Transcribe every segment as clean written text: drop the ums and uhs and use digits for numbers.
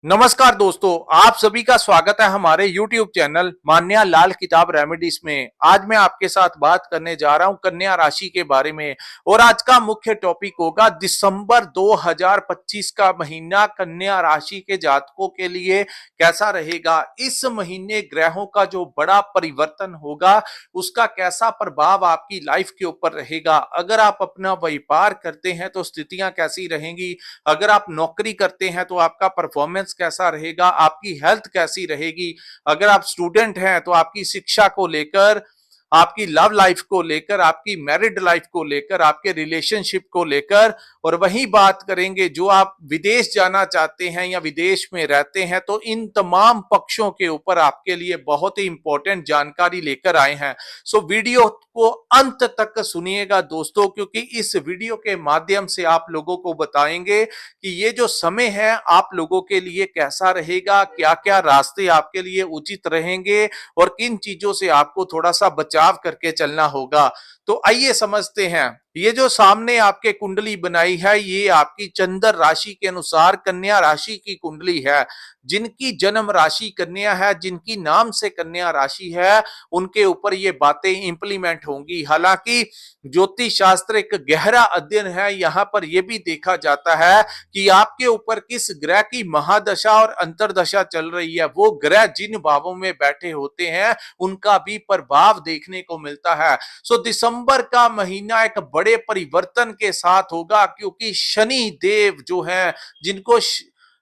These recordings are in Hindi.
नमस्कार दोस्तों, आप सभी का स्वागत है हमारे YouTube चैनल मान्या लाल किताब रेमेडीज में। आज मैं आपके साथ बात करने जा रहा हूं कन्या राशि के बारे में और आज का मुख्य टॉपिक होगा दिसंबर 2025 का महीना कन्या राशि के जातकों के लिए कैसा रहेगा। इस महीने ग्रहों का जो बड़ा परिवर्तन होगा उसका कैसा प्रभाव आपकी लाइफ के ऊपर रहेगा। अगर आप अपना व्यापार करते हैं तो स्थितियां कैसी रहेंगी, अगर आप नौकरी करते हैं तो आपका परफॉर्मेंस कैसा रहेगा, आपकी हेल्थ कैसी रहेगी, अगर आप स्टूडेंट हैं तो आपकी शिक्षा को लेकर, आपकी लव लाइफ को लेकर, आपकी मैरिड लाइफ को लेकर, आपके रिलेशनशिप को लेकर। और वही बात करेंगे जो आप विदेश जाना चाहते हैं या विदेश में रहते हैं, तो इन तमाम पक्षों के ऊपर आपके लिए बहुत ही इंपॉर्टेंट जानकारी लेकर आए हैं। सो वीडियो को अंत तक सुनिएगा दोस्तों, क्योंकि इस वीडियो के माध्यम से आप लोगों को बताएंगे कि ये जो समय है आप लोगों के लिए कैसा रहेगा, क्या क्या रास्ते आपके लिए उचित रहेंगे और किन चीजों से आपको थोड़ा सा बचाव करके चलना होगा। तो आइए समझते हैं। ये जो सामने आपके कुंडली बनाई है ये आपकी चंद्र राशि के अनुसार कन्या राशि की कुंडली है। जिनकी जन्म राशि कन्या है, जिनकी नाम से कन्या राशि है, उनके ऊपर ये बातें इंप्लीमेंट होंगी। हालांकि ज्योतिष शास्त्र एक गहरा अध्ययन है। यहाँ पर यह भी देखा जाता है कि आपके ऊपर किस ग्रह की महादशा और अंतरदशा चल रही है, वो ग्रह जिन भावों में बैठे होते हैं उनका भी प्रभाव देखने को मिलता है। सो दिसंबर का महीना एक बड़े परिवर्तन के साथ होगा, क्योंकि शनि देव जो है, जिनको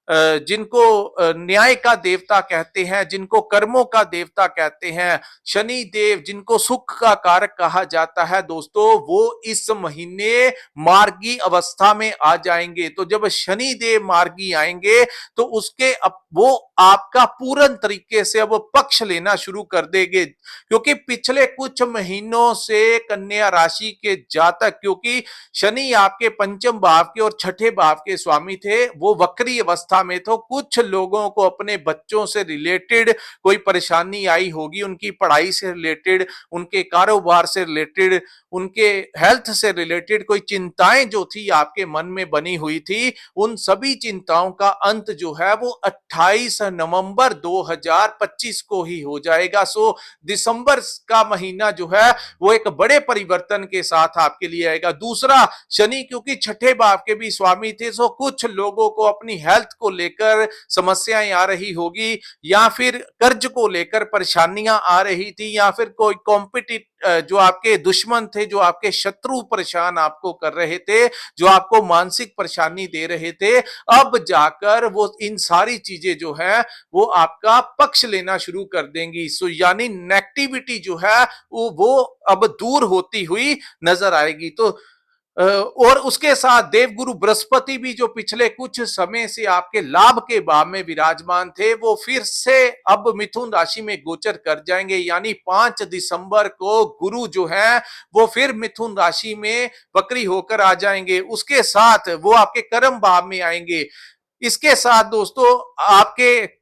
जिनको न्याय का देवता कहते हैं, जिनको कर्मों का देवता कहते हैं, शनि देव जिनको सुख का कारक कहा जाता है दोस्तों, वो इस महीने मार्गी अवस्था में आ जाएंगे। तो जब शनि देव मार्गी आएंगे तो उसके वो आपका पूर्ण तरीके से अब पक्ष लेना शुरू कर देंगे, क्योंकि पिछले कुछ महीनों से कन्या राशि के जातक, क्योंकि शनि आपके पंचम भाव के और छठे भाव के स्वामी थे, वो वक्री अवस्था में, तो कुछ लोगों को अपने बच्चों से रिलेटेड कोई परेशानी आई होगी, उनकी पढ़ाई से रिलेटेड, उनके कारोबार से रिलेटेड, उनके हेल्थ से रिलेटेड कोई चिंताएं जो थी आपके मन में बनी हुई थी, उन सभी चिंताओं का अंत जो है वो 28 नवंबर 2025 को ही हो जाएगा। सो दिसंबर का महीना जो है वो एक बड़े परिवर्तन के साथ आपके लिए आएगा। दूसरा, शनि क्योंकि छठे भाव के भी स्वामी थे, सो कुछ लोगों को अपनी हेल्थ को लेकर समस्याएं आ रही होगी, या फिर कर्ज को लेकर परेशानियां आ रही थी, या फिर कोई कॉम्पिटिट जो आपके दुश्मन थे, जो आपके शत्रु परेशान आपको कर रहे थे, जो आपको मानसिक परेशानी दे रहे थे, अब जाकर वो इन सारी चीजें जो है वो आपका पक्ष लेना शुरू कर देंगी। सो यानी नेगेटिविटी जो है वो अब दूर होती हुई नजर आएगी। तो और उसके साथ देवगुरु बृहस्पति भी जो पिछले कुछ समय से आपके लाभ के भाव में विराजमान थे, वो फिर से अब मिथुन राशि में गोचर कर जाएंगे। यानी 5 दिसंबर को गुरु जो है वो फिर मिथुन राशि में वक्री होकर आ जाएंगे। उसके साथ वो आपके कर्म भाव में आएंगे। इसके साथ दोस्तों आपके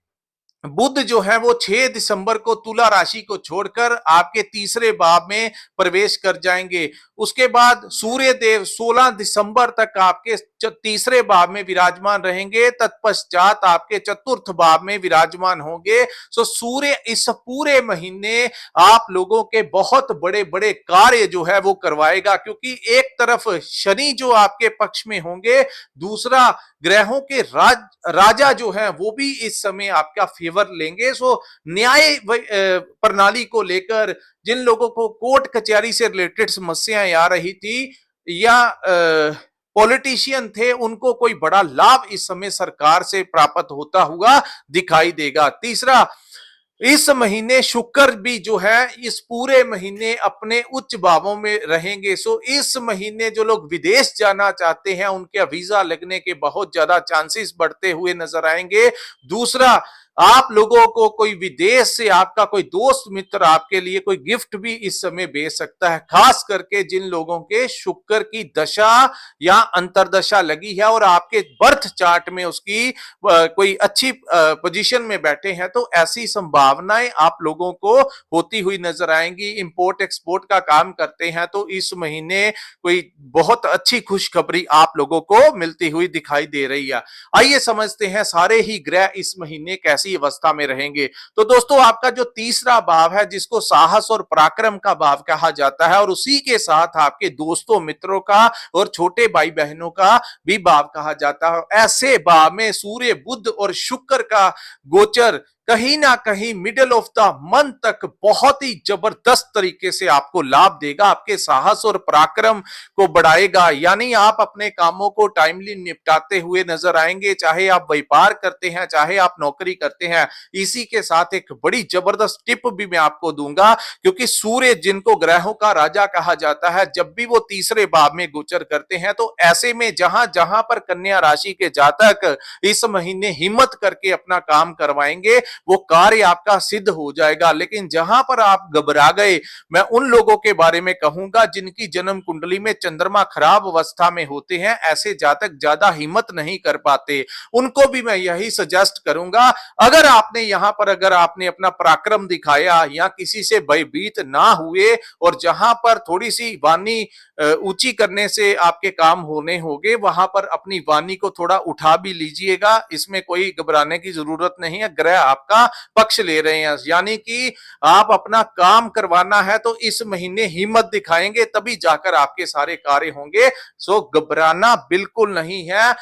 बुध जो है वो 6 दिसंबर को तुला राशि को छोड़कर आपके तीसरे भाव में प्रवेश कर जाएंगे। उसके बाद सूर्य देव 16 दिसंबर तक आपके तीसरे भाव में विराजमान रहेंगे, तत्पश्चात आपके चतुर्थ भाव में विराजमान होंगे। सो सूर्य इस पूरे महीने आप लोगों के बहुत बड़े बड़े कार्य जो है वो करवाएगा, क्योंकि एक तरफ शनि जो आपके पक्ष में होंगे, दूसरा ग्रहों के राजा जो है वो भी इस समय आपका फेवर लेंगे। सो न्याय प्रणाली को लेकर जिन लोगों को कोर्ट कचहरी से रिलेटेड समस्याएं आ रही थी, या पॉलिटिशियन थे, उनको कोई बड़ा लाभ इस समय सरकार से प्राप्त होता हुआ दिखाई देगा। तीसरा, इस महीने शुक्र भी जो है इस पूरे महीने अपने उच्च भावों में रहेंगे। सो इस महीने जो लोग विदेश जाना चाहते हैं उनके वीजा लगने के बहुत ज्यादा चांसेस बढ़ते हुए नजर आएंगे। दूसरा, आप लोगों को कोई विदेश से आपका कोई दोस्त मित्र आपके लिए कोई गिफ्ट भी इस समय भेज सकता है, खास करके जिन लोगों के शुक्र की दशा या अंतरदशा लगी है और आपके बर्थ चार्ट में उसकी कोई अच्छी पोजीशन में बैठे हैं, तो ऐसी संभावनाएं आप लोगों को होती हुई नजर आएंगी। इंपोर्ट एक्सपोर्ट का काम करते हैं तो इस महीने कोई बहुत अच्छी खुशखबरी आप लोगों को मिलती हुई दिखाई दे रही है। आइए समझते हैं सारे ही ग्रह इस महीने कैसी अवस्था में रहेंगे। तो दोस्तों, आपका जो तीसरा भाव है जिसको साहस और पराक्रम का भाव कहा जाता है, और उसी के साथ आपके दोस्तों मित्रों का और छोटे भाई बहनों का भी भाव कहा जाता है, ऐसे भाव में सूर्य बुध और शुक्र का गोचर कहीं ना कहीं मिडिल ऑफ द मंथ तक बहुत ही जबरदस्त तरीके से आपको लाभ देगा, आपके साहस और पराक्रम को बढ़ाएगा। यानी आप अपने कामों को टाइमली निपटाते हुए नजर आएंगे, चाहे आप व्यापार करते हैं चाहे आप नौकरी करते हैं। इसी के साथ एक बड़ी जबरदस्त टिप भी मैं आपको दूंगा, क्योंकि सूर्य जिनको ग्रहों का राजा कहा जाता है, जब भी वो तीसरे भाव में गोचर करते हैं तो ऐसे में जहां जहां पर कन्या राशि के जातक इस महीने हिम्मत करके अपना काम करवाएंगे वो कार्य आपका सिद्ध हो जाएगा। लेकिन जहां पर आप घबरा गए, मैं उन लोगों के बारे में कहूंगा जिनकी जन्म कुंडली में चंद्रमा खराब अवस्था में होते हैं, ऐसे जातक ज्यादा हिम्मत नहीं कर पाते, उनको भी मैं यही सजेस्ट करूंगा, अगर आपने यहां पर अगर आपने अपना पराक्रम दिखाया या किसी से भयभीत ना हुए और जहां पर थोड़ी सी वाणी ऊंची करने से आपके काम होने होंगे, वहां पर अपनी वाणी को थोड़ा उठा भी लीजिएगा। इसमें कोई घबराने की जरूरत नहीं है, ग्रह आपका पक्ष ले रहे हैं। यानी कि आप अपना काम करवाना है तो इस महीने हिम्मत दिखाएंगे, तभी जाकर आपके सारे कार्य होंगे। सो घबराना बिल्कुल नहीं है,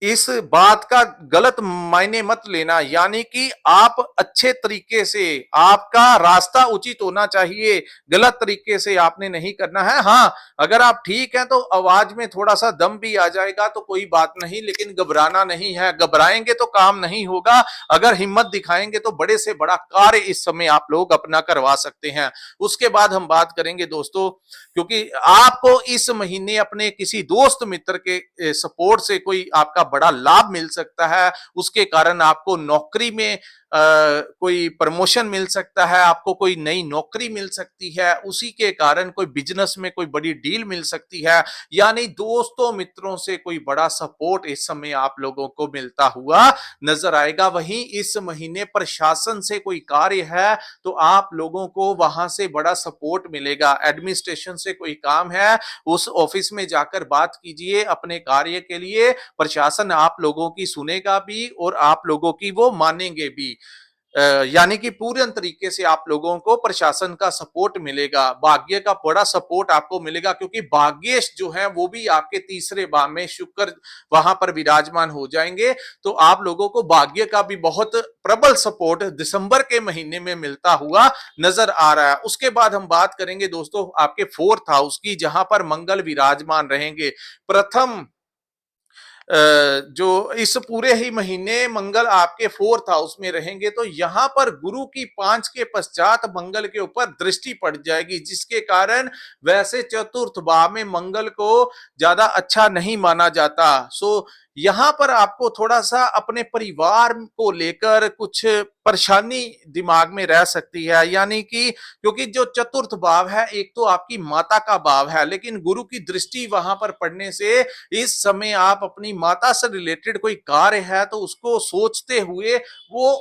इस बात का गलत मायने मत लेना। यानी कि आप अच्छे तरीके से, आपका रास्ता उचित होना चाहिए, गलत तरीके से आपने नहीं करना है। हाँ, अगर आप ठीक हैं तो आवाज में थोड़ा सा दम भी आ जाएगा तो कोई बात नहीं, लेकिन घबराना नहीं है। घबराएंगे तो काम नहीं होगा, अगर हिम्मत दिखाएंगे तो बड़े से बड़ा कार्य इस समय आप लोग अपना करवा सकते हैं। उसके बाद हम बात करेंगे दोस्तों, क्योंकि आपको इस महीने अपने किसी दोस्त मित्र के सपोर्ट से कोई आपका बड़ा लाभ मिल सकता है, उसके कारण आपको नौकरी में कोई प्रमोशन मिल सकता है, आपको कोई नई नौकरी मिल सकती है, उसी के कारण कोई बिजनेस में कोई बड़ी डील मिल सकती है। यानी दोस्तों मित्रों से कोई बड़ा सपोर्ट इस समय आप लोगों को मिलता हुआ नजर आएगा। वहीं इस महीने प्रशासन से कोई कार्य है तो आप लोगों को वहां से बड़ा सपोर्ट मिलेगा। एडमिनिस्ट्रेशन से कोई काम है, उस ऑफिस में जाकर बात कीजिए अपने कार्य के लिए, प्रशासन आप लोगों की सुनेगा भी और आप लोगों की वो मानेंगे भी। यानी कि पूर्ण तरीके से आप लोगों को प्रशासन का सपोर्ट मिलेगा, भाग्य का बड़ा सपोर्ट आपको मिलेगा, क्योंकि भाग्येश जो है वो भी आपके तीसरे भाव में शुक्र वहां पर विराजमान हो जाएंगे, तो आप लोगों को भाग्य का भी बहुत प्रबल सपोर्ट दिसंबर के महीने में मिलता हुआ नजर आ रहा है। उसके बाद हम बात करेंगे दोस्तों आपके फोर्थ हाउस की, जहां पर मंगल विराजमान रहेंगे। प्रथम जो इस पूरे ही महीने मंगल आपके फोर्थ हाउस में रहेंगे, तो यहां पर गुरु की 5 के पश्चात मंगल के ऊपर दृष्टि पड़ जाएगी, जिसके कारण वैसे चतुर्थ भाव में मंगल को ज्यादा अच्छा नहीं माना जाता। सो यहां पर आपको थोड़ा सा अपने परिवार को लेकर कुछ परेशानी दिमाग में रह सकती है। यानी कि क्योंकि जो चतुर्थ भाव है एक तो आपकी माता का भाव है, लेकिन गुरु की दृष्टि वहां पर पड़ने से इस समय आप अपनी माता से रिलेटेड कोई कार्य है तो उसको सोचते हुए वो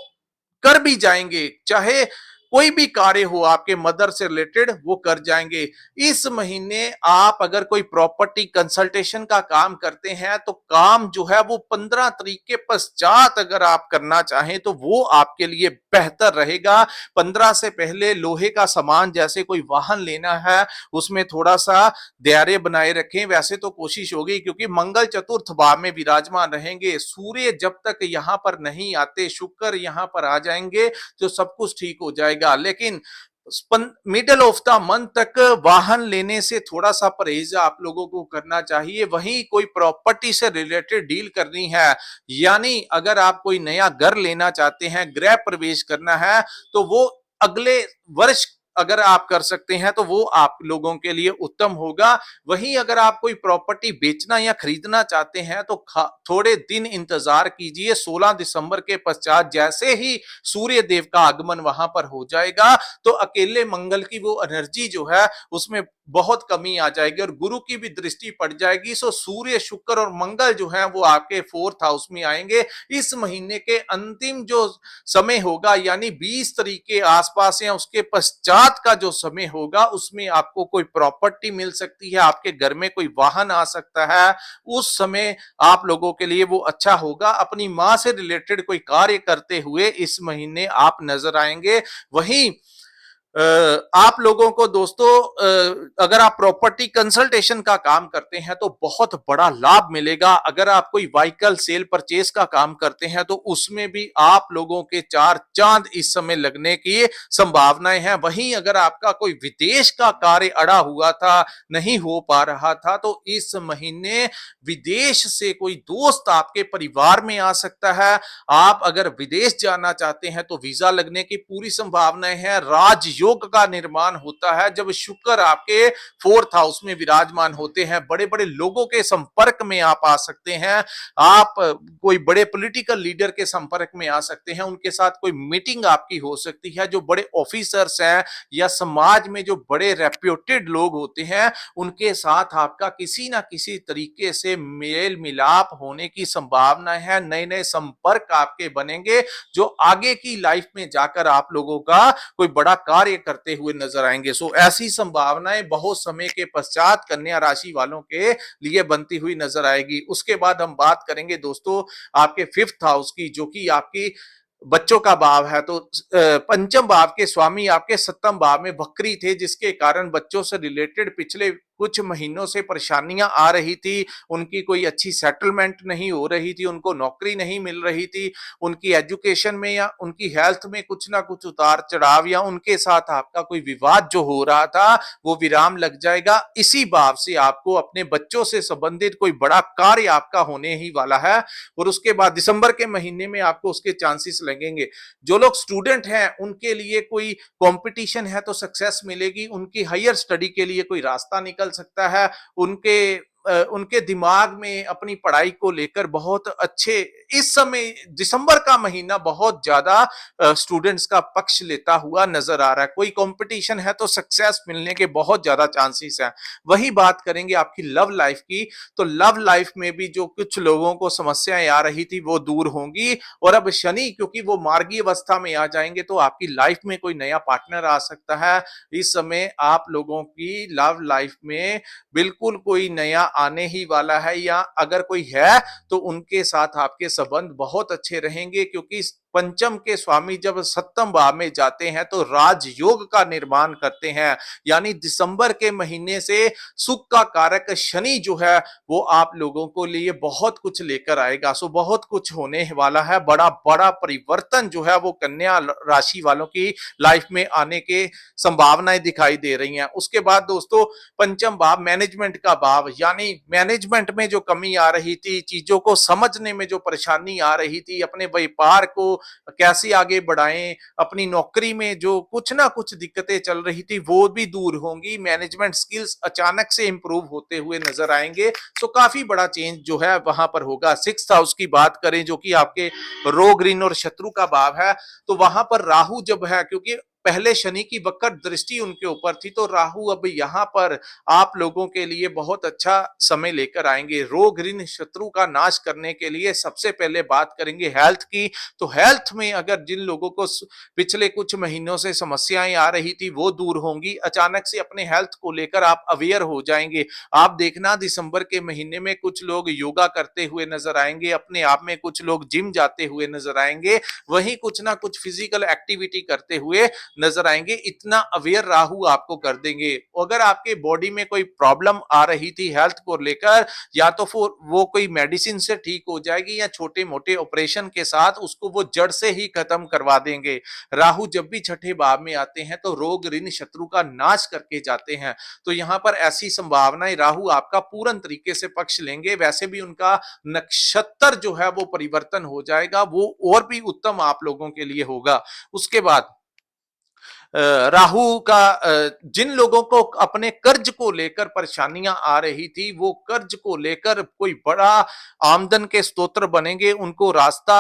कर भी जाएंगे, चाहे कोई भी कार्य हो आपके मदर से रिलेटेड वो कर जाएंगे। इस महीने आप अगर कोई प्रॉपर्टी कंसल्टेशन का काम करते हैं तो काम जो है वो 15 तारीख के पश्चात अगर आप करना चाहें तो वो आपके लिए बेहतर रहेगा। 15 से पहले लोहे का सामान जैसे कोई वाहन लेना है उसमें थोड़ा सा धैर्य बनाए रखें। वैसे तो कोशिश होगी, क्योंकि मंगल चतुर्थ भाव में विराजमान रहेंगे, सूर्य जब तक यहां पर नहीं आते शुक्र यहां पर आ जाएंगे तो सब कुछ ठीक हो जाएगा। लेकिन मिडल ऑफ द मंथ तक वाहन लेने से थोड़ा सा परहेज आप लोगों को करना चाहिए। वहीं कोई प्रॉपर्टी से रिलेटेड डील करनी है, यानी अगर आप कोई नया घर लेना चाहते हैं, गृह प्रवेश करना है, तो वो अगले वर्ष अगर आप कर सकते हैं तो वो आप लोगों के लिए उत्तम होगा। वहीं अगर आप कोई प्रॉपर्टी बेचना या खरीदना चाहते हैं तो थोड़े दिन इंतजार कीजिए। 16 दिसंबर के पश्चात जैसे ही सूर्य देव का आगमन वहां पर हो जाएगा तो अकेले मंगल की वो एनर्जी जो है उसमें बहुत कमी आ जाएगी और गुरु की भी दृष्टि पड़ जाएगी। सो सूर्य, शुक्र और मंगल जो है वो आपके 4th हाउस में आएंगे। इस महीने के अंतिम जो समय होगा यानी 20 तारीख के आसपास या उसके पश्चात का जो समय होगा उसमें आपको कोई प्रॉपर्टी मिल सकती है, आपके घर में कोई वाहन आ सकता है। उस समय आप लोगों के लिए वो अच्छा होगा। अपनी मां से रिलेटेड कोई कार्य करते हुए इस महीने आप नजर आएंगे। वहीं आप लोगों को दोस्तों अगर आप प्रॉपर्टी कंसल्टेशन का काम करते हैं तो बहुत बड़ा लाभ मिलेगा। अगर आप कोई व्हीकल सेल परचेज का काम करते हैं तो उसमें भी आप लोगों के चार चांद इस समय लगने की संभावनाएं हैं। वहीं अगर आपका कोई विदेश का कार्य अड़ा हुआ था, नहीं हो पा रहा था, तो इस महीने विदेश से कोई दोस्त आपके परिवार में आ सकता है। आप अगर विदेश जाना चाहते हैं तो वीजा लगने की पूरी संभावनाएं हैं। राजयोग का निर्माण होता है जब शुक्र आपके 4th हाउस में विराजमान होते हैं। बड़े बड़े लोगों के संपर्क में आप आ सकते हैं। आप कोई बड़े पॉलिटिकल लीडर के संपर्क में आ सकते हैं। उनके साथ कोई मीटिंग आपकी हो सकती है। जो बड़े ऑफिसर्स हैं या समाज में जो बड़े रेप्यूटेड लोग होते हैं उनके साथ आपका किसी ना किसी तरीके से मेल मिलाप होने की संभावना है। नए नए संपर्क आपके बनेंगे जो आगे की लाइफ में जाकर आप लोगों का कोई बड़ा कार्य करते हुए नजर आएंगे। सो ऐसी संभावनाएं बहुत समय के पश्चात कन्या राशि वालों के लिए बनती हुई नजर आएगी। उसके बाद हम बात करेंगे दोस्तों आपके 5th हाउस की, जो कि आपकी बच्चों का भाव है। तो पंचम भाव के स्वामी आपके 7वें भाव में वक्री थे, जिसके कारण बच्चों से रिलेटेड पिछले कुछ महीनों से परेशानियां आ रही थी। उनकी कोई अच्छी सेटलमेंट नहीं हो रही थी, उनको नौकरी नहीं मिल रही थी, उनकी एजुकेशन में या उनकी हेल्थ में कुछ ना कुछ उतार चढ़ाव या उनके साथ आपका कोई विवाद जो हो रहा था वो विराम लग जाएगा। इसी भाव से आपको अपने बच्चों से संबंधित कोई बड़ा कार्य आपका होने ही वाला है और उसके बाद दिसंबर के महीने में आपको उसके चांसेस लगेंगे। जो लोग स्टूडेंट हैं उनके लिए कोई कंपटीशन है तो सक्सेस मिलेगी। उनकी हायर स्टडी के लिए कोई रास्ता निकल सकता है। उनके दिमाग में अपनी पढ़ाई को लेकर बहुत अच्छे, इस समय दिसंबर का महीना बहुत ज्यादा स्टूडेंट्स का पक्ष लेता हुआ नजर आ रहा है। कोई कंपटीशन है तो सक्सेस मिलने के बहुत ज्यादा चांसेस हैं। वही बात करेंगे आपकी लव लाइफ की, तो लव लाइफ में भी जो कुछ लोगों को समस्याएं आ रही थी वो दूर होंगी और अब शनि क्योंकि वो मार्गी अवस्था में आ जाएंगे तो आपकी लाइफ में कोई नया पार्टनर आ सकता है। इस समय आप लोगों की लव लाइफ में बिल्कुल कोई नया आने ही वाला है, या अगर कोई है तो उनके साथ आपके संबंध बहुत अच्छे रहेंगे क्योंकि पंचम के स्वामी जब 7वें भाव में जाते हैं तो राजयोग का निर्माण करते हैं। यानी दिसंबर के महीने से सुख का कारक शनि जो है वो आप लोगों को लिए बहुत कुछ लेकर आएगा। सो बहुत कुछ होने वाला है। बड़ा बड़ा परिवर्तन जो है वो कन्या राशि वालों की लाइफ में आने के संभावनाएं दिखाई दे रही हैं। उसके बाद दोस्तों पंचम भाव मैनेजमेंट का भाव, यानी मैनेजमेंट में जो कमी आ रही थी, चीजों को समझने में जो परेशानी आ रही थी, अपने व्यापार को कैसे आगे बढ़ाएं, अपनी नौकरी में जो कुछ ना कुछ दिक्कतें चल रही थी वो भी दूर होंगी। मैनेजमेंट स्किल्स अचानक से इंप्रूव होते हुए नजर आएंगे। तो काफी बड़ा चेंज जो है वहां पर होगा। 6th हाउस की बात करें जो कि आपके रोग, ऋण और शत्रु का भाव है, तो वहां पर राहु जब है, क्योंकि पहले शनि की वक्र दृष्टि उनके ऊपर थी, तो राहु अब यहाँ पर आप लोगों के लिए बहुत अच्छा समय लेकर आएंगे। रोग, ऋण, शत्रु का नाश करने के लिए सबसे पहले बात करेंगे हेल्थ की। तो हेल्थ में अगर जिन लोगों को पिछले कुछ महीनों से समस्याएं आ रही थी वो दूर होंगी। अचानक से अपने हेल्थ को लेकर आप अवेयर हो जाएंगे। आप देखना दिसंबर के महीने में कुछ लोग योगा करते हुए नजर आएंगे, अपने आप में कुछ लोग जिम जाते हुए नजर आएंगे, वहीं कुछ ना कुछ फिजिकल एक्टिविटी करते हुए नजर आएंगे। इतना अवेयर राहु आपको कर देंगे। अगर आपके बॉडी में कोई प्रॉब्लम आ रही थी हेल्थ को लेकर, या तो फिर वो कोई मेडिसिन से ठीक हो जाएगी या छोटे मोटे ऑपरेशन के साथ उसको वो जड़ से ही खत्म करवा देंगे। राहु जब भी छठे भाव में आते हैं तो रोग, ऋण, शत्रु का नाश करके जाते हैं। तो यहाँ पर ऐसी संभावनाएं, राहु आपका पूर्ण तरीके से पक्ष लेंगे। वैसे भी उनका नक्षत्र जो है वो परिवर्तन हो जाएगा, वो और भी उत्तम आप लोगों के लिए होगा। उसके बाद राहु का जिन लोगों को अपने कर्ज को लेकर परेशानियां आ रही थी, वो कर्ज को लेकर कोई बड़ा आमदन के स्रोत बनेंगे, उनको रास्ता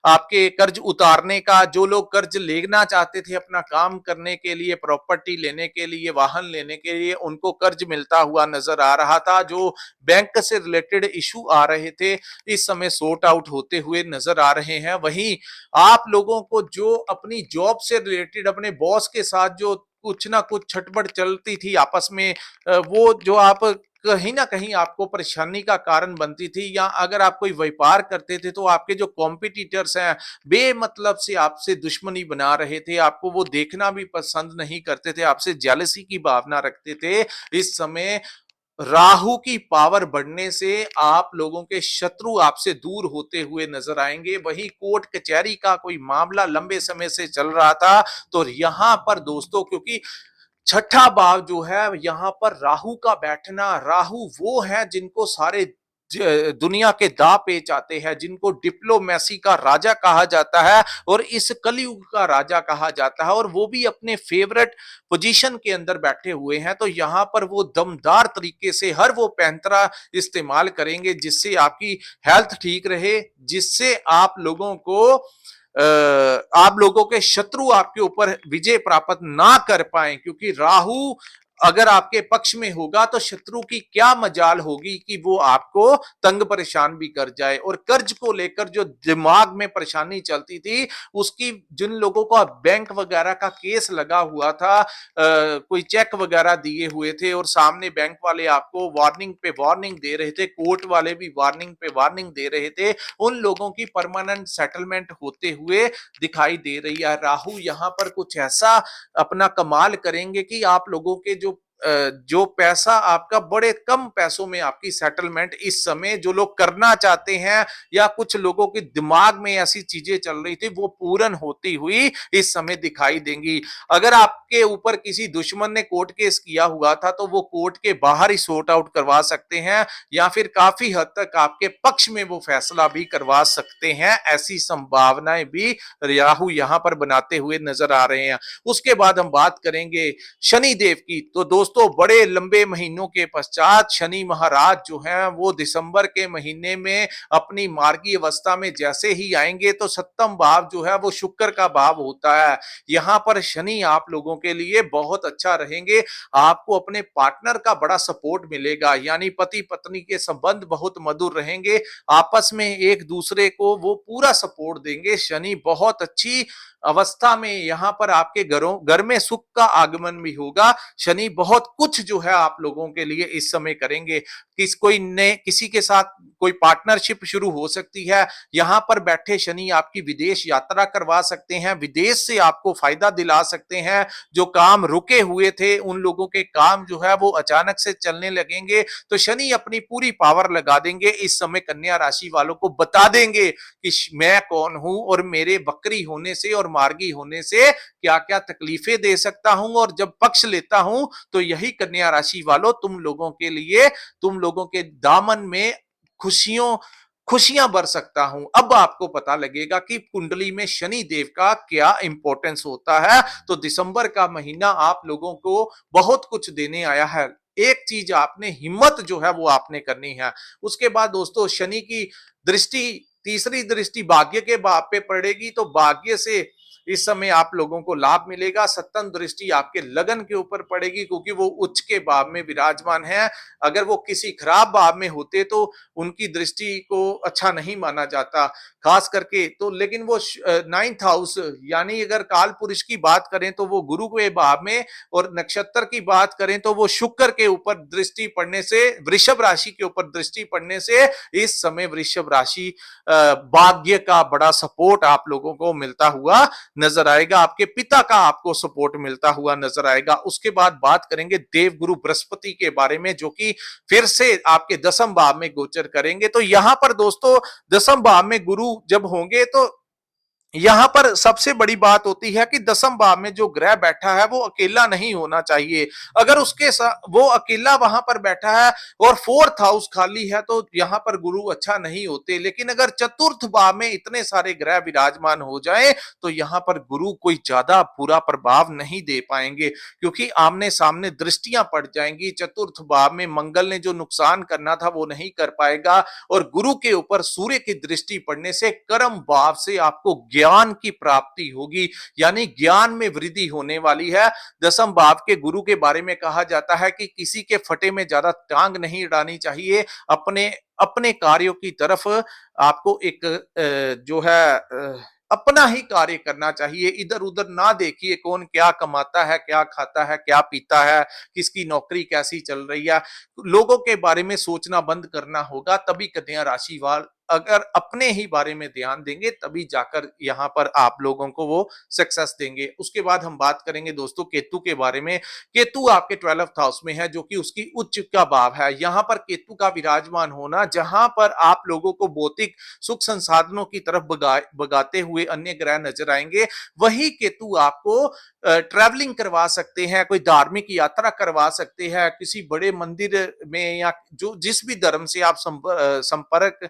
आपके कर्ज उतारने का, जो लोग कर्ज लेना चाहते थे अपना काम करने के लिए, प्रॉपर्टी लेने के लिए, वाहन लेने के लिए, उनको कर्ज मिलता हुआ नजर आ रहा था। जो बैंक से रिलेटेड इशू आ रहे थे, इस समय सॉर्ट आउट होते हुए नजर आ रहे हैं। वहीं आप लोगों को जो अपनी जॉब से रिलेटेड अपने बॉस के साथ जो कुछ ना कुछ छटपट चलती थी आपस में, वो जो आप कहीं ना कहीं आपको परेशानी का कारण बनती थी, या अगर आप कोई व्यापार करते थे तो आपके जो कॉम्पिटिटर्स हैं बेमतलब से आपसे दुश्मनी बना रहे थे, आपको वो देखना भी पसंद नहीं करते थे, आपसे जेलसी की भावना रखते थे। इस समय राहु की पावर बढ़ने से आप लोगों के शत्रु आपसे दूर होते हुए नजर आएंगे। वही कोर्ट कचहरी का कोई मामला लंबे समय से चल रहा था, तो यहां पर दोस्तों, क्योंकि छठा भाव जो है यहां पर राहु का बैठना, राहु वो है जिनको सारे दुनिया के दांव पेच आते हैं, जिनको डिप्लोमेसी का राजा कहा जाता है और इस कलयुग का राजा कहा जाता है, और वो भी अपने फेवरेट पोजीशन के अंदर बैठे हुए हैं। तो यहाँ पर वो दमदार तरीके से हर वो पैंतरा इस्तेमाल करेंगे जिससे आपकी हेल्थ ठीक रहे, जिससे आप लोगों के शत्रु आपके ऊपर विजय प्राप्त ना कर पाए, क्योंकि राहु अगर आपके पक्ष में होगा तो शत्रु की क्या मजाल होगी कि वो आपको तंग परेशान भी कर जाए। और कर्ज को लेकर जो दिमाग में परेशानी चलती थी, उसकी जिन लोगों को बैंक वगैरह का केस लगा हुआ था, कोई चेक वगैरह दिए हुए थे और सामने बैंक वाले आपको वार्निंग पे वार्निंग दे रहे थे, कोर्ट वाले भी वार्निंग पे वार्निंग दे रहे थे, उन लोगों की परमानेंट सेटलमेंट होते हुए दिखाई दे रही है। राहु यहाँ पर कुछ ऐसा अपना कमाल करेंगे कि आप लोगों के जो पैसा आपका बड़े कम पैसों में आपकी सेटलमेंट इस समय जो लोग करना चाहते हैं, या कुछ लोगों के दिमाग में ऐसी चीजें चल रही थी, वो पूर्ण होती हुई इस समय दिखाई देंगी। अगर आपके ऊपर किसी दुश्मन ने कोर्ट केस किया हुआ था तो वो कोर्ट के बाहर ही सॉर्ट आउट करवा सकते हैं, या फिर काफी हद तक आपके पक्ष में वो फैसला भी करवा सकते हैं। ऐसी संभावनाएं भी राहु यहां पर बनाते हुए नजर आ रहे हैं। उसके बाद हम बात करेंगे शनि देव की। तो दोस्तों, बड़े लंबे महीनों के पश्चात शनि महाराज जो हैं वो दिसंबर के महीने में अपनी मार्गी अवस्था में जैसे ही आएंगे, तो सप्तम भाव जो है वो शुक्र का भाव होता है। यहां पर शनि आप लोगों के लिए बहुत अच्छा रहेंगे। आपको अपने पार्टनर का बड़ा सपोर्ट मिलेगा, यानी पति पत्नी के संबंध बहुत मधुर रहेंगे, आपस में एक दूसरे को वो पूरा सपोर्ट देंगे। शनि बहुत अच्छी अवस्था में यहाँ पर आपके घर में सुख का आगमन भी होगा। शनि बहुत कुछ जो है आप लोगों के लिए इस समय करेंगे। किसी के साथ कोई पार्टनरशिप शुरू हो सकती है। यहाँ पर बैठे शनि आपकी विदेश यात्रा करवा सकते हैं, विदेश से आपको फायदा दिला सकते हैं। जो काम रुके हुए थे उन लोगों के काम जो है वो अचानक से चलने लगेंगे। तो शनि अपनी पूरी पावर लगा देंगे। इस समय कन्या राशि वालों को बता देंगे कि मैं कौन हूं और मेरे बकरी होने से और मार्गी होने से क्या क्या तकलीफें दे सकता हूं, और जब पक्ष लेता हूं तो यही कन्या राशि वालों तुम लोगों के दामन में खुशियों खुशियां बर सकता हूं। अब आपको पता लगेगा कि कुंडली में शनि देव का क्या इंपॉर्टेंस होता है। तो दिसंबर का महीना आप लोगों को बहुत कुछ देने आया है। एक चीज आपने हिम्मत जो है वो आपने करनी है। उसके बाद दोस्तों, शनि की दृष्टि, तीसरी दृष्टि भाग्य के भाव पे पड़ेगी, तो भाग्य से इस समय आप लोगों को लाभ मिलेगा। सप्तम दृष्टि आपके लगन के ऊपर पड़ेगी, क्योंकि वो उच्च के भाव में विराजमान है। अगर वो किसी खराब भाव में होते तो उनकी दृष्टि को अच्छा नहीं माना जाता, खास करके तो। लेकिन वो 9th हाउस, यानी अगर काल पुरुष की बात करें तो वो गुरु के भाव में, और नक्षत्र की बात करें तो वो शुक्र के ऊपर दृष्टि पड़ने से, वृषभ राशि के ऊपर दृष्टि पड़ने से इस समय वृषभ राशि भाग्य का बड़ा सपोर्ट आप लोगों को मिलता हुआ नजर आएगा। आपके पिता का आपको सपोर्ट मिलता हुआ नजर आएगा। उसके बाद बात करेंगे देव गुरु बृहस्पति के बारे में, जो कि फिर से आपके दसम भाव में गोचर करेंगे। तो यहां पर दोस्तों, दसम भाव में गुरु जब होंगे तो यहाँ पर सबसे बड़ी बात होती है कि दसम भाव में जो ग्रह बैठा है वो अकेला नहीं होना चाहिए। अगर उसके साथ वो अकेला वहां पर बैठा है और फोर्थ हाउस खाली है तो यहाँ पर गुरु अच्छा नहीं होते। लेकिन अगर चतुर्थ भाव में इतने सारे ग्रह विराजमान हो जाए तो यहाँ पर गुरु कोई ज्यादा बुरा प्रभाव नहीं दे पाएंगे, क्योंकि आमने सामने दृष्टियां पड़ जाएंगी। चतुर्थ भाव में मंगल ने जो नुकसान करना था वो नहीं कर पाएगा, और गुरु के ऊपर सूर्य की दृष्टि पड़ने से कर्म भाव से आपको ज्ञान की प्राप्ति होगी, यानी ज्ञान में वृद्धि होने वाली है। दसम भाव के गुरु के बारे में कहा जाता है कि किसी के फटे में ज्यादा टांग नहीं अड़ानी चाहिए। अपने अपने कार्यों की तरफ आपको एक जो है अपना ही कार्य करना चाहिए। इधर उधर ना देखिए कौन क्या कमाता है, क्या खाता है, क्या पीता है, किसकी नौकरी कैसी चल रही है। लोगों के बारे में सोचना बंद करना होगा, तभी कन्या राशि वाल अगर अपने ही बारे में ध्यान देंगे तभी जाकर यहाँ पर आप लोगों को वो सक्सेस देंगे। उसके बाद हम बात करेंगे दोस्तों केतु के बारे में। केतु आपके 12th हाउस में है, जो कि उसकी उच्च का भाव है। यहाँ पर केतु का विराजमान होना, जहां पर आप लोगों को भौतिक सुख संसाधनों की तरफ बगाते हुए अन्य ग्रह नजर आएंगे, वही केतु आपको ट्रैवलिंग करवा सकते हैं, कोई धार्मिक यात्रा करवा सकते हैं, किसी बड़े मंदिर में, या जो जिस भी धर्म से आप संपर्क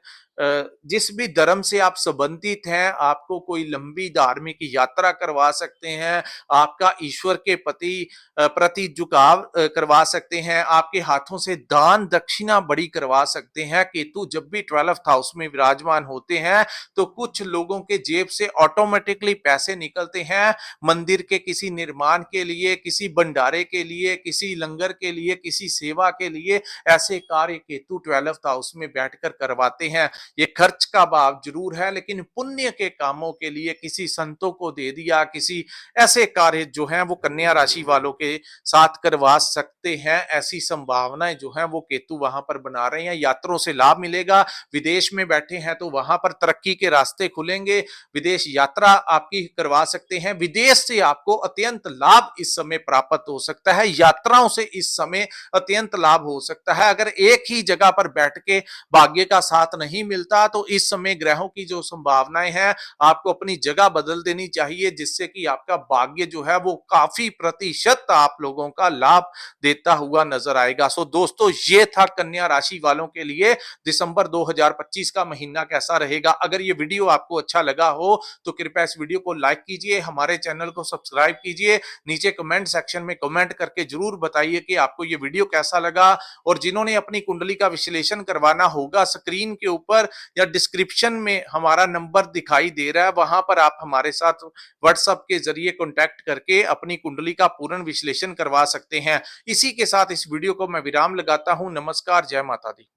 जिस भी धर्म से आप संबंधित हैं, आपको कोई लंबी धार्मिक यात्रा करवा सकते हैं, आपका ईश्वर के प्रति झुकाव करवा सकते हैं, आपके हाथों से दान दक्षिणा बड़ी करवा सकते हैं। केतु जब भी 12th हाउस में विराजमान होते हैं तो कुछ लोगों के जेब से ऑटोमेटिकली पैसे निकलते हैं, मंदिर के किसी निर्माण के लिए, किसी भंडारे के लिए, किसी लंगर के लिए, किसी सेवा के लिए। ऐसे कार्य केतु 12th हाउस में बैठकर करवाते हैं। ये खर्च का भाव जरूर है, लेकिन पुण्य के कामों के लिए किसी संतों को दे दिया, किसी ऐसे कार्य जो हैं वो कन्या राशि वालों के साथ करवा सकते हैं। ऐसी संभावनाएं जो हैं वो केतु वहां पर बना रहे हैं। यात्रों से लाभ मिलेगा। विदेश में बैठे हैं तो वहां पर तरक्की के रास्ते खुलेंगे। विदेश यात्रा आपकी करवा सकते हैं। विदेश से आपको अत्यंत लाभ इस समय प्राप्त हो सकता है। यात्राओं से इस समय अत्यंत लाभ हो सकता है। अगर एक ही जगह पर बैठ के भाग्य का साथ नहीं मिलता तो इस समय ग्रहों की जो संभावनाएं हैं, आपको अपनी जगह बदल देनी चाहिए, जिससे कि आपका भाग्य जो है वो काफी प्रतिशत आप लोगों का लाभ देता हुआ नजर आएगा। सो दोस्तों, ये था कन्या राशि वालों के लिए दिसंबर 2025 का महीना कैसा रहेगा। अगर ये वीडियो आपको अच्छा लगा हो तो कृपया इस वीडियो को लाइक कीजिए, हमारे चैनल को सब्सक्राइब कीजिए, नीचे कमेंट सेक्शन में कमेंट करके जरूर बताइए कि आपको ये वीडियो कैसा लगा। और जिन्होंने अपनी कुंडली का विश्लेषण करवाना होगा, स्क्रीन के ऊपर या डिस्क्रिप्शन में हमारा नंबर दिखाई दे रहा है, वहां पर आप हमारे साथ व्हाट्सएप के जरिए कॉन्टैक्ट करके अपनी कुंडली का पूर्ण विश्लेषण करवा सकते हैं। इसी के साथ इस वीडियो को मैं विराम लगाता हूं। नमस्कार, जय माता दी।